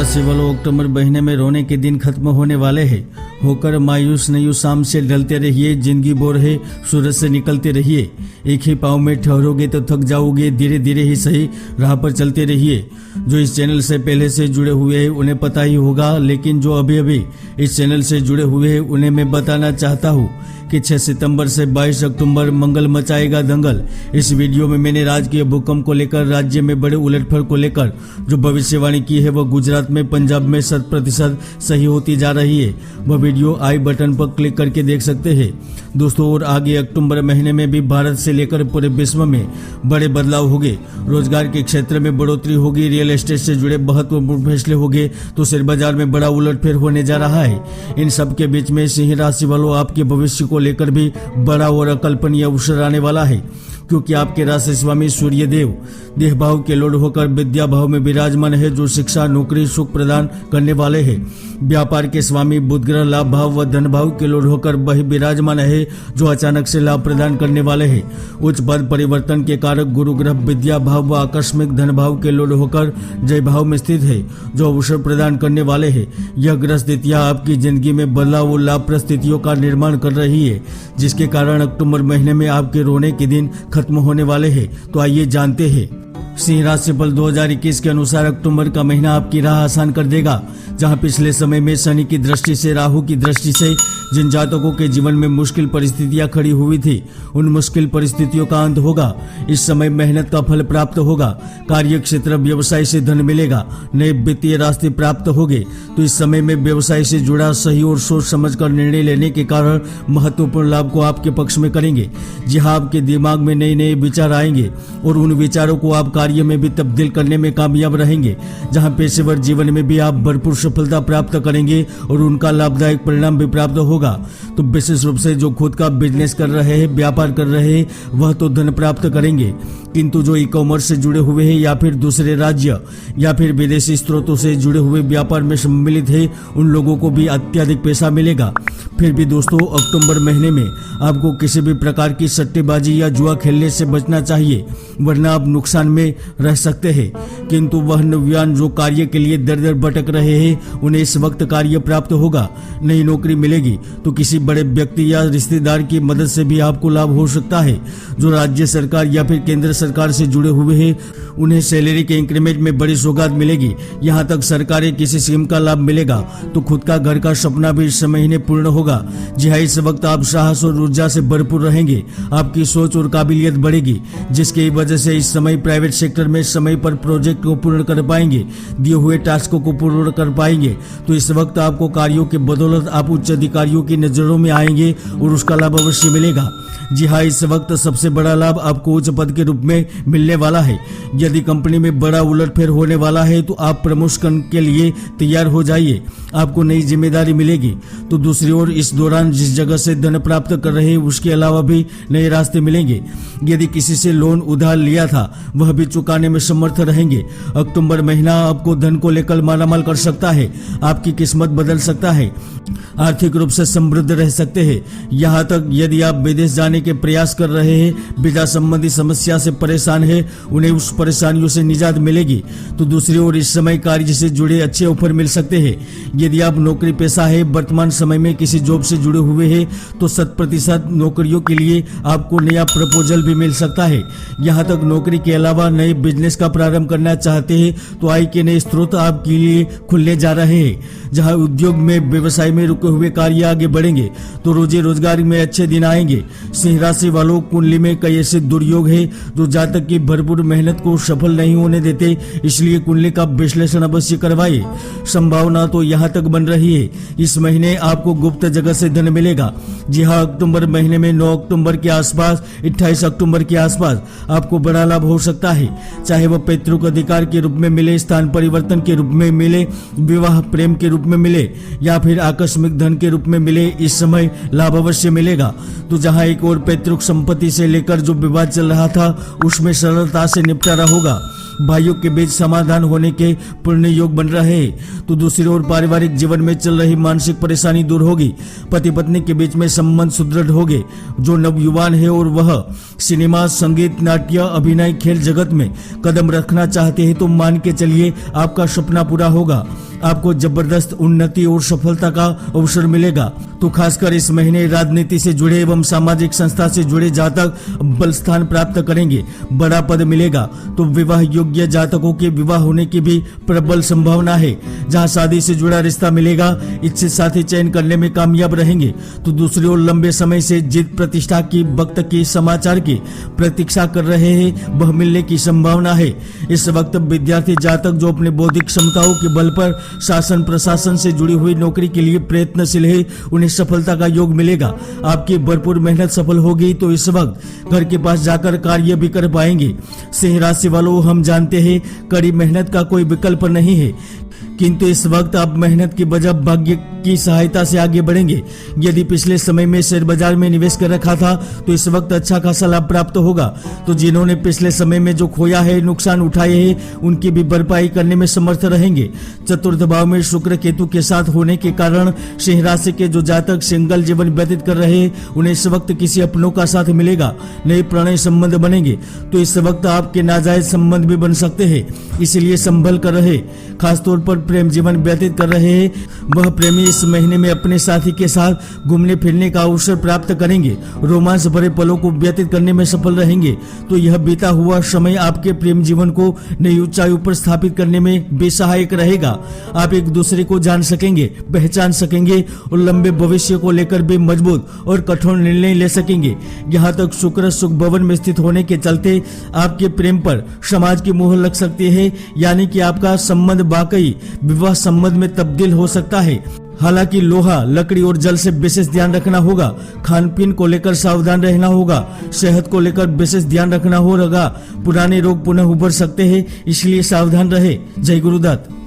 राशि वालों, अक्टूबर महीने में रोने के दिन खत्म होने वाले हैं। होकर मायूस नहीं, शाम से ढलते रहिए। जिंदगी बोर है, सूरज से निकलते रहिए। एक ही पाँव में ठहरोगे तो थक जाओगे। धीरे धीरे ही सही, राह पर चलते रहिए। जो इस चैनल से पहले से जुड़े हुए हैं उन्हें पता ही होगा, लेकिन जो अभी अभी इस चैनल से जुड़े हुए हैं उन्हें मैं बताना चाहता हूँ कि 6 सितंबर से 22 अक्टूबर मंगल मचाएगा दंगल। इस वीडियो में मैंने राजकीय भूकंप को लेकर, राज्य में बड़े उलटफेर को लेकर जो भविष्यवाणी की है वह गुजरात में, पंजाब में 100% सही होती जा रही है। वह वीडियो आई बटन पर क्लिक करके देख सकते हैं दोस्तों। और आगे अक्टूबर महीने में भी भारत से लेकर पूरे विश्व में बड़े बदलाव होंगे। रोजगार के क्षेत्र में बढ़ोतरी होगी। रियल एस्टेट से जुड़े महत्वपूर्ण फैसले होंगे। तो शेयर बाजार में बड़ा उलटफेर होने जा रहा है। इन सब के बीच में सिंह राशि वालों, आपके भविष्य को लेकर भी बड़ा और अकल्पनीय अवसर आने वाला है, क्योंकि आपके राशि स्वामी सूर्य देव देह भाव के लोड होकर विद्या भाव में विराजमान है, जो शिक्षा, नौकरी, सुख प्रदान करने वाले हैं। व्यापार के स्वामी बुध ग्रह लाभ भाव व धन भाव के लोड होकर वही विराजमान है, जो अचानक से लाभ प्रदान करने वाले हैं। उच्च पद परिवर्तन के कारक गुरु ग्रह विद्या भाव व आकस्मिक धन भाव के लोड होकर जय भाव में स्थित है, जो अवसर प्रदान करने वाले हैं। यह ग्रह स्थितियां आपकी जिंदगी में बदलाव और लाभ परिस्थितियों का निर्माण कर रही है, जिसके कारण अक्टूबर महीने में आपके रोने के दिन खत्म होने वाले हैं। तो आइए जानते हैं। सिंह राशिफल 2021 के अनुसार अक्टूबर का महीना आपकी राह आसान कर देगा। जहां पिछले समय में शनि की दृष्टि से, राहु की दृष्टि से जिन जातकों के जीवन में मुश्किल परिस्थितियां खड़ी हुई थी, उन मुश्किल परिस्थितियों का अंत होगा। इस समय मेहनत का फल प्राप्त होगा। कार्य क्षेत्र, व्यवसाय से धन मिलेगा। नए वित्तीय रास्ते प्राप्त होंगे। तो इस समय में व्यवसाय से जुड़ा सही और सोच समझकर निर्णय लेने के कारण महत्वपूर्ण लाभ को आपके पक्ष में करेंगे। जी हाँ, आपके दिमाग में नए नए विचार आएंगे और उन विचारों को आप कार्य में भी तब्दील करने में कामयाब रहेंगे। जहां पेशेवर जीवन में भी आप भरपूर सफलता प्राप्त करेंगे और उनका लाभदायक परिणाम भी प्राप्त होगा। तो विशेष रूप से जो खुद का बिजनेस कर रहे हैं, व्यापार कर रहे हैं, वह तो धन प्राप्त करेंगे, किंतु जो ई कॉमर्स से जुड़े हुए हैं या फिर दूसरे राज्य या फिर विदेशी स्रोतों से जुड़े हुए व्यापार में सम्मिलित है, उन लोगों को भी अत्यधिक पैसा मिलेगा। फिर भी दोस्तों, अक्टूबर महीने में आपको किसी भी प्रकार की सट्टेबाजी या जुआ खेलने से बचना चाहिए, वरना आप नुकसान में रह सकते हैं। किंतु वह नौजवान जो कार्य के लिए दर दर भटक रहे हैं, उन्हें इस वक्त कार्य प्राप्त होगा। नई नौकरी मिलेगी। तो किसी बड़े व्यक्ति या रिश्तेदार की मदद से भी आपको लाभ हो सकता है। जो राज्य सरकार या फिर केंद्र सरकार से जुड़े हुए हैं, उन्हें सैलरी के इंक्रीमेंट में बड़ी सौगात मिलेगी। यहाँ तक सरकारी किसी स्कीम का लाभ मिलेगा। तो खुद का घर का सपना भी इस महीने पूर्ण होगा। जी हाँ, इस वक्त आप साहस और ऊर्जा से भरपूर रहेंगे। आपकी सोच और काबिलियत बढ़ेगी, जिसकी वजह से इस समय प्राइवेट सेक्टर में समय पर प्रोजेक्ट को पूर्ण कर पाएंगे, दिए हुए टास्कों को पूर्ण कर पाएंगे। तो इस वक्त आपको कार्यों के बदौलत आप उच्च अधिकारियों की नजरों में आएंगे और उसका लाभ अवश्य मिलेगा। जी हाँ, इस वक्त सबसे बड़ा लाभ आपको उच्च पद के रूप में मिलने वाला है। यदि कंपनी में बड़ा उलटफेर होने वाला है तो आप प्रमोशन के लिए तैयार हो जाइए। आपको नई जिम्मेदारी मिलेगी। तो दूसरी ओर इस दौरान जिस जगह से धन प्राप्त कर रहे हैं, उसके अलावा भी नए रास्ते मिलेंगे। यदि किसी से लोन उधार लिया था, वह भी चुकाने में समर्थ रहेंगे। अक्टूबर महीना आपको धन को लेकर मालामाल कर सकता है। आपकी किस्मत बदल सकता है। आर्थिक रूप से समृद्ध रह सकते हैं। यहाँ तक यदि आप विदेश जाने के प्रयास कर रहे हैं, वीजा संबंधी समस्या से परेशान है, उन्हें उस परेशानियों से निजात मिलेगी। तो दूसरी ओर इस समय कार्य से जुड़े अच्छे ऑफर मिल सकते हैं। यदि आप नौकरी पेशा है, वर्तमान समय में किसी जॉब से जुड़े हुए हैं, तो 100% नौकरियों के लिए आपको नया प्रपोजल भी मिल सकता है। यहाँ तक नौकरी के अलावा नए बिजनेस का प्रारंभ करना चाहते हैं, तो आय के नए स्रोत आपके लिए खुलने जा रहे हैं। जहाँ उद्योग में, व्यवसाय में रुके हुए कार्य आगे बढ़ेंगे, तो रोजी रोजगार में अच्छे दिन आएंगे। सिंह राशि वालों, कुंडली में कई ऐसे दुर्योग है जो जातक की भरपूर मेहनत को सफल नहीं होने देते, इसलिए कुंडली का विश्लेषण अवश्य करवाइए। संभावना तो यहाँ तक बन रही है। इस महीने आपको गुप्त जगह से धन मिलेगा। जी हाँ, अक्टूबर महीने में 9 अक्टूबर के आसपास, 28 अक्टूबर के आसपास आपको बड़ा लाभ हो सकता है। चाहे वह पैतृक अधिकार के रूप में मिले, स्थान परिवर्तन के रूप में मिले, विवाह प्रेम के रूप में मिले या फिर आकस्मिक धन के रूप में मिले, इस समय लाभ अवश्य मिलेगा। तो जहां एक और पैतृक संपत्ति से लेकर जो विवाद चल रहा था, उसमें सरलता से निपटारा होगा। भाइयों के बीच समाधान होने के पूर्ण योग बन रहे हैं। तो दूसरी ओर पारिवारिक जीवन में चल रही मानसिक परेशानी दूर होगी। पति पत्नी के बीच में संबंध सुदृढ़ होंगे। जो नवयुवान है और वह सिनेमा, संगीत, नाट्य, अभिनय, खेल जगत में कदम रखना चाहते हैं तो मान के चलिए आपका सपना पूरा होगा। आपको जबरदस्त उन्नति और सफलता का अवसर मिलेगा। तो खासकर इस महीने राजनीति से जुड़े एवं सामाजिक संस्था से जुड़े जातक बल स्थान प्राप्त करेंगे, बड़ा पद मिलेगा। तो विवाह योग्य जातकों के विवाह होने की भी प्रबल संभावना है। जहां शादी से जुड़ा रिश्ता मिलेगा, इच्छित साथी चयन करने में कामयाब रहेंगे। तो दूसरी ओर लंबे समय से जित प्रतिष्ठा की, वक्त की, समाचार की प्रतीक्षा कर रहे हैं, वह मिलने की संभावना है। इस वक्त विद्यार्थी जातक जो अपने बौद्धिक क्षमताओं के बल पर शासन प्रशासन से जुड़ी हुई नौकरी के लिए प्रयत्नशील है, उन्हें सफलता का योग मिलेगा। आपकी भरपूर मेहनत सफल होगी तो इस वक्त घर के पास जाकर कार्य भी कर पाएंगे। सिंह राशि वालों, हम जानते हैं कड़ी मेहनत का कोई विकल्प नहीं है, किंतु इस वक्त आप मेहनत की बजाय भाग्य की सहायता से आगे बढ़ेंगे। यदि पिछले समय में शेयर बाजार में निवेश कर रखा था तो इस वक्त अच्छा खासा लाभ प्राप्त होगा। तो जिन्होंने पिछले समय में जो खोया है, नुकसान उठाए हैं, उनकी भी भरपाई करने में समर्थ रहेंगे। चतुर्थ भाव में शुक्र केतु के साथ होने के कारण सिंह राशि के जो जातक सिंगल जीवन व्यतीत कर रहे हैं, उन्हें इस वक्त किसी अपनों का साथ मिलेगा, नए प्रणय संबंध बनेंगे। तो इस वक्त आपके नाजायज संबंध भी बन सकते हैं, इसलिए संभल कर रहे। खासतौर पर प्रेम जीवन व्यतीत कर रहे हैं, वह प्रेमी इस महीने में अपने साथी के साथ घूमने फिरने का अवसर प्राप्त करेंगे, रोमांस भरे पलों को व्यतीत करने में सफल रहेंगे। तो यह बीता हुआ समय आपके प्रेम जीवन को नई ऊंचाइयों पर स्थापित करने में बेसहायक रहेगा। आप एक दूसरे को जान सकेंगे, पहचान सकेंगे और लंबे भविष्य को लेकर भी मजबूत और कठोर निर्णय ले सकेंगे। यहाँ तक शुक्र सुख भवन में स्थित होने के चलते आपके प्रेम पर समाज की मोहर लग सकती है, यानी कि आपका संबंध वाकई विवाह संबंध में तब्दील हो सकता है। हालांकि लोहा, लकड़ी और जल से विशेष ध्यान रखना होगा। खान पीन को लेकर सावधान रहना होगा। सेहत को लेकर विशेष ध्यान रखना होगा। पुराने रोग पुनः उभर सकते हैं, इसलिए सावधान रहे। जय गुरुदत्त।